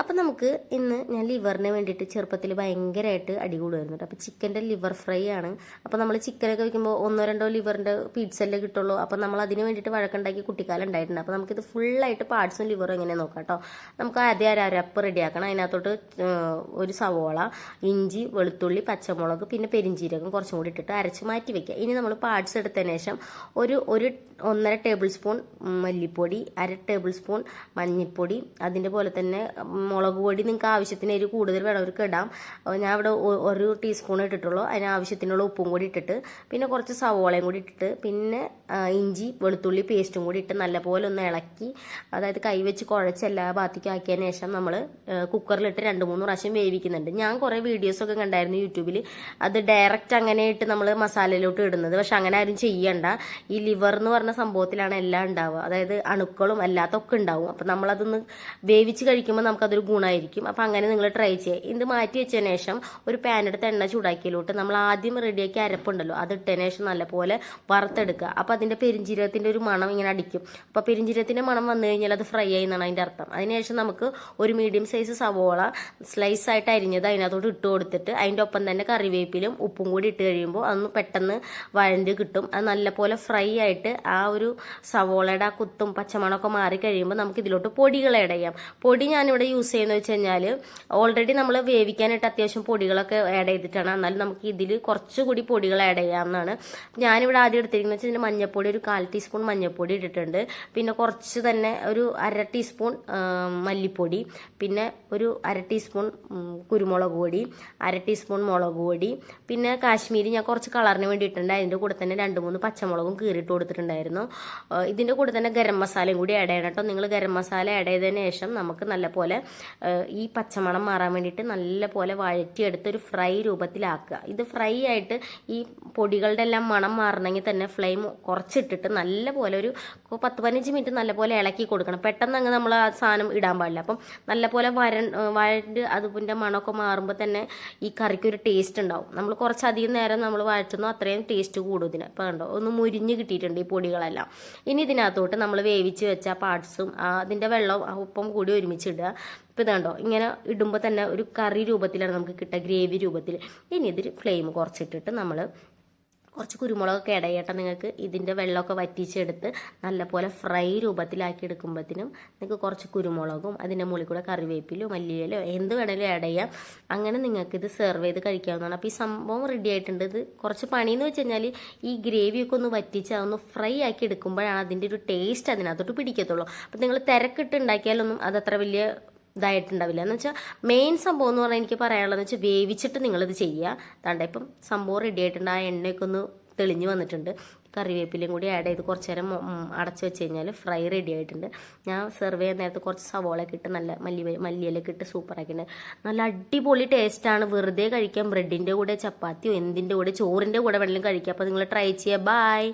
അപ്പം നമുക്ക് ഇന്ന് ഞാൻ ലിവറിന് വേണ്ടിയിട്ട് ചെറുപ്പത്തിൽ ഭയങ്കരമായിട്ട് അടികൂടുമായിരുന്നു കേട്ടോ. അപ്പോൾ ചിക്കൻ്റെ ലിവർ ഫ്രൈ ആണ്. അപ്പോൾ നമ്മൾ ചിക്കനൊക്കെ വയ്ക്കുമ്പോൾ 1-2 ലിവറിൻ്റെ പീറ്റ്സല്ലേ കിട്ടുള്ളൂ. അപ്പോൾ നമ്മൾ അതിന് വേണ്ടിയിട്ട് വഴക്കുണ്ടാക്കി കുട്ടിക്കാലം ഉണ്ടായിട്ടുണ്ട്. അപ്പോൾ നമുക്കിത് ഫുള്ളായിട്ട് പാർട്സും ലിവറും എങ്ങനെ നോക്കാം കേട്ടോ. നമുക്ക് ആദ്യം അരപ്പ് റെഡിയാക്കണം. അതിനകത്തോട്ട് ഒരു സവോള, ഇഞ്ചി, വെളുത്തുള്ളി, പച്ചമുളക്, പിന്നെ പെരിഞ്ചീരകം കുറച്ചും കൂടി ഇട്ടിട്ട് അരച്ച് മാറ്റി വെക്കുക. ഇനി നമ്മൾ പാർട്സ് എടുത്തതിന് ശേഷം ഒരു 1.5 ടേബിൾ സ്പൂൺ മല്ലിപ്പൊടി, 1/2 ടേബിൾ സ്പൂൺ മഞ്ഞൾപ്പൊടി, അതിൻ്റെ പോലെ തന്നെ മുളക് പൊടി നിങ്ങൾക്ക് ആവശ്യത്തിന് എരിവ് കൂടുതൽ വേണവർക്ക് ഇടാം. ഞാൻ ഇവിടെ 1 ടീസ്പൂൺ ഇട്ടിട്ടുള്ളൂ. അതിന് ആവശ്യത്തിനുള്ള ഉപ്പും കൂടി ഇട്ടിട്ട് പിന്നെ കുറച്ച് സവോളയും കൂടി ഇട്ടിട്ട് പിന്നെ ഇഞ്ചി വെളുത്തുള്ളി പേസ്റ്റും കൂടി ഇട്ട് നല്ലപോലെ ഒന്ന് ഇളക്കി, അതായത് കൈവച്ച് കുഴച്ച് എല്ലാ ഭാഗത്തേക്കും ആക്കിയതിന് ശേഷം നമ്മൾ കുക്കറിലിട്ട് 2-3 പ്രാവശ്യം വേവിക്കുന്നുണ്ട്. ഞാൻ കുറേ വീഡിയോസൊക്കെ കണ്ടായിരുന്നു യൂട്യൂബിൽ. അത് ഡയറക്റ്റ് അങ്ങനെ ഇട്ട് നമ്മൾ മസാലയിലോട്ട് ഇടുന്നത്. പക്ഷെ അങ്ങനെ ആരും ചെയ്യണ്ട. ഈ ലിവർ എന്ന് പറഞ്ഞ സംഭവത്തിലാണ് എല്ലാം ഉണ്ടാവുക. അതായത് അണുക്കളും അല്ലാത്തൊക്കെ ഉണ്ടാവും. അപ്പം നമ്മളതൊന്ന് വേവിച്ച് കഴിക്കുമ്പോൾ നമുക്കതൊരു ഗുണമായിരിക്കും. അപ്പം അങ്ങനെ നിങ്ങൾ ട്രൈ ചെയ്യുക. ഇത് മാറ്റി വെച്ചതിന് ശേഷം ഒരു പാൻ എടുത്ത് എണ്ണ ചൂടാക്കിയിലോട്ട് നമ്മൾ ആദ്യം റെഡിയാക്കി അരപ്പുണ്ടല്ലോ അത് ഇട്ടതിന് ശേഷം നല്ലപോലെ വറുത്തെടുക്കുക. അപ്പം അതിൻ്റെ പെരിഞ്ചീരകത്തിൻ്റെ ഒരു മണം ഇങ്ങനെ അടിക്കും. അപ്പോൾ പെരിഞ്ചീരകത്തിൻ്റെ മണം വന്നു കഴിഞ്ഞാൽ അത് ഫ്രൈ ആയി എന്നാണ് അതിൻ്റെ അർത്ഥം. അതിനുശേഷം നമുക്ക് ഒരു മീഡിയം സൈസ് സവോള സ്ലൈസ് ആയിട്ട് അരിഞ്ഞത് അതിനകത്തോട്ട് ഇട്ട് കൊടുത്തിട്ട് അതിൻ്റെ ഒപ്പം തന്നെ കറിവേപ്പിലും ഉപ്പും കൂടി ഇട്ട് കഴിയുമ്പോൾ അതൊന്ന് പെട്ടെന്ന് വഴണ്ട് കിട്ടും. അത് നല്ലപോലെ ഫ്രൈ ആയിട്ട് ആ ഒരു സവോളയുടെ ആ കുത്തും പച്ചമണമൊക്കെ മാറി കഴിയുമ്പോൾ നമുക്ക് ഇതിലോട്ട് പൊടികൾ ആഡ് ചെയ്യാം. പൊടി ഞാനിവിടെ യൂസ് ചെയ്യുന്നത് വെച്ച് കഴിഞ്ഞാൽ ഓൾറെഡി നമ്മൾ വേവിക്കാനായിട്ട് അത്യാവശ്യം പൊടികളൊക്കെ ആഡ് ചെയ്തിട്ടാണ്. എന്നാലും നമുക്ക് ഇതിൽ കുറച്ചുകൂടി പൊടികൾ ആഡ് ചെയ്യാവുന്നതാണ്. ഞാനിവിടെ ആദ്യം എടുത്തിരിക്കുന്നത് വെച്ചാൽ മഞ്ഞൾപ്പൊടി ഒരു 1/4 ടീസ്പൂൺ മഞ്ഞൾപ്പൊടി ഇട്ടിട്ടുണ്ട്. പിന്നെ കുറച്ച് തന്നെ ഒരു 1/2 ടീസ്പൂൺ മല്ലിപ്പൊടി, പിന്നെ ഒരു 1/2 ടീസ്പൂൺ കുരുമുളക് പൊടി, 1/2 ടീസ്പൂൺ മുളക് പൊടി, പിന്നെ കാശ്മീരി ഞാൻ കുറച്ച് കളറിന് വേണ്ടി ഇട്ടിട്ടുണ്ട്. അതിൻ്റെ കൂടെ തന്നെ 2-3 പച്ചമുളകും കീറിയിട്ട് കൊടുത്തിട്ടുണ്ടായിരുന്നു. ഇതിൻ്റെ കൂടെ തന്നെ ഗരം മസാലയും കൂടി ആഡ് ചെയ്യണം കേട്ടോ. നിങ്ങൾ ഗരം മസാല ആഡ് ചെയ്തതിന് ശേഷം നമുക്ക് നല്ലപോലെ ഈ പച്ചമണം മാറാൻ വേണ്ടിയിട്ട് നല്ലപോലെ വഴറ്റിയെടുത്ത് ഒരു ഫ്രൈ രൂപത്തിലാക്കുക. ഇത് ഫ്രൈ ആയിട്ട് ഈ പൊടികളുടെ എല്ലാം മണം മാറണമെങ്കിൽ തന്നെ ഫ്ലെയിം കുറച്ചിട്ടിട്ട് നല്ലപോലെ ഒരു 10-15 മിനിറ്റ് നല്ലപോലെ ഇളക്കി കൊടുക്കണം. പെട്ടെന്ന് അങ്ങ് നമ്മൾ ആ സാധനം ഇടാൻ പാടില്ല. അപ്പം നല്ലപോലെ വഴണ്ട് അതിൻ്റെ മണമൊക്കെ മാറുമ്പോൾ തന്നെ ഈ കറിക്ക് ഒരു ടേസ്റ്റ് ഉണ്ടാവും. നമ്മൾ കുറച്ചധികം നേരം നമ്മൾ വഴറ്റുന്നു അത്രയും ടേസ്റ്റ് കൂടും ഇതിന്. അപ്പോൾ കണ്ടോ ഒന്ന് മുരിഞ്ഞ് കിട്ടിയിട്ടുണ്ട് ഈ പൊടികളെല്ലാം. ഇനി ഇതിനകത്തോട്ട് നമ്മൾ വേവിച്ച് വെച്ച പാർട്സും അതിൻ്റെ വെള്ളം ഒപ്പം കൂടി ഒരുമിച്ചിടുക. ഇപ്പോൾ ഇതുണ്ടോ ഇങ്ങനെ ഇടുമ്പോൾ തന്നെ ഒരു കറി രൂപത്തിലാണ് നമുക്ക് കിട്ടുക, ഗ്രേവി രൂപത്തിൽ. ഇനി ഇതിൽ ഫ്ലെയിം കുറച്ചിട്ടിട്ട് നമ്മൾ കുറച്ച് കുരുമുളകൊക്കെ ആഡ് ചെയ്യട്ടെ. നിങ്ങൾക്ക് ഇതിൻ്റെ വെള്ളമൊക്കെ വറ്റിച്ചെടുത്ത് നല്ലപോലെ ഫ്രൈ രൂപത്തിലാക്കി എടുക്കുമ്പോഴത്തേനും നിങ്ങൾക്ക് കുറച്ച് കുരുമുളകും അതിൻ്റെ മുകളിൽ കൂടെ കറിവേപ്പിലോ മല്ലിയിലോ എന്ത് വേണേലും ആഡ് ചെയ്യാം. അങ്ങനെ നിങ്ങൾക്ക് ഇത് സെർവ് ചെയ്ത് കഴിക്കാവുന്നതാണ്. അപ്പോൾ ഈ സംഭവം റെഡി ആയിട്ടുണ്ട്. ഇത് കുറച്ച് പണിയെന്ന് വെച്ച് കഴിഞ്ഞാൽ ഈ ഗ്രേവിയൊക്കെ ഒന്ന് വറ്റിച്ച് അതൊന്ന് ഫ്രൈ ആക്കി എടുക്കുമ്പോഴാണ് അതിൻ്റെ ഒരു ടേസ്റ്റ് അതിനകത്തോട്ട് പിടിക്കത്തുള്ളൂ. അപ്പോൾ നിങ്ങൾ തിരക്കിട്ട് ഉണ്ടാക്കിയാലൊന്നും അതത്ര വലിയ ഇതായിട്ടുണ്ടാവില്ല. എന്ന് വെച്ചാൽ മെയിൻ സംഭവം എന്ന് പറഞ്ഞാൽ എനിക്ക് പറയാനുള്ളതെന്ന് വെച്ചാൽ വേവിച്ചിട്ട് നിങ്ങളിത് ചെയ്യുക. താണ്ട ഇപ്പം സംഭവം റെഡി ആയിട്ടുണ്ട്. ആ എണ്ണയൊക്കെ ഒന്ന് തെളിഞ്ഞ് വന്നിട്ടുണ്ട്. കറിവേപ്പിലയും കൂടി ആഡ് ചെയ്ത് കുറച്ച് നേരം അടച്ചു വെച്ച് കഴിഞ്ഞാൽ ഫ്രൈ റെഡി ആയിട്ടുണ്ട്. ഞാൻ സെർവ് ചെയ്യാൻ നേരത്ത് കുറച്ച് സവോളയൊക്കെ ഇട്ട് നല്ല മല്ലിയിലൊക്കെ ഇട്ട് സൂപ്പറാക്കിയിട്ടുണ്ട്. നല്ല അടിപൊളി ടേസ്റ്റാണ്. വെറുതെ കഴിക്കാം. ബ്രെഡിൻ്റെ കൂടെ ചപ്പാത്തിയോ എന്തിൻ്റെ കൂടെ ചോറിൻ്റെ കൂടെ വേണമെങ്കിലും കഴിക്കാം. അപ്പോൾ നിങ്ങൾ ട്രൈ ചെയ്യുക. ബൈ.